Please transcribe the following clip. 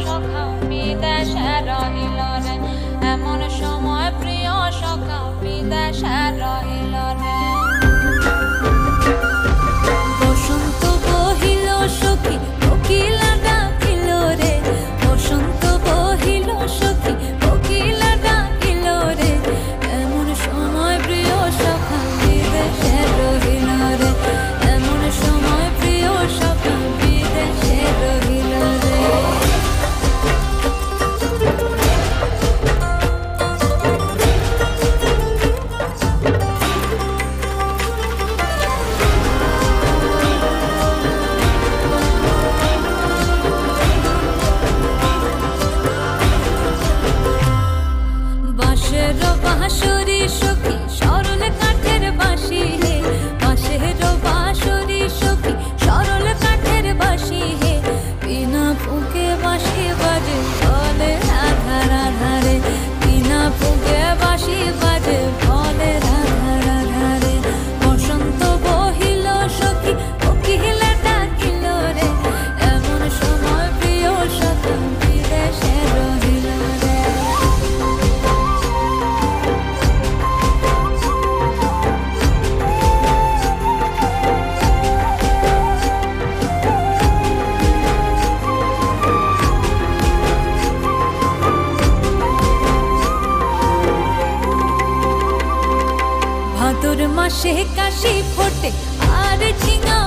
সখা বিদেশে রহিল রে, এমন সময় প্রিয় সখা বিদেশে রহিল রে। বসন্ত বহিল সখী কোকিলা ডাকিল রে, বসন্ত বহিল সখী কোকিলা ডাকিল রে, এমন সময় প্রিয় সখা বিদেশে রহিল রে, এমন সময় প্রিয় সখা বিদেশে রহিল রে। বাঁশের বাঁশরি সখী সরল কাঠের বাঁশি হে, বাঁশের বাঁশরি সখী সরল কাঠের বাঁশি হে, বিনা ফুঁকে বাঁশি বাজে বলে রাধা রাধা রে, বিনা ফুঁকে বাঁশি বাজে বলে রাধা রাধা রে। বসন্ত বহিল সখী কোকিলা ডাকিল রে, এমন সময় প্রিয় সখা বিদেশে রহিল রে। ভাদর মাসে কাশি ফোটে আর ঝিঙা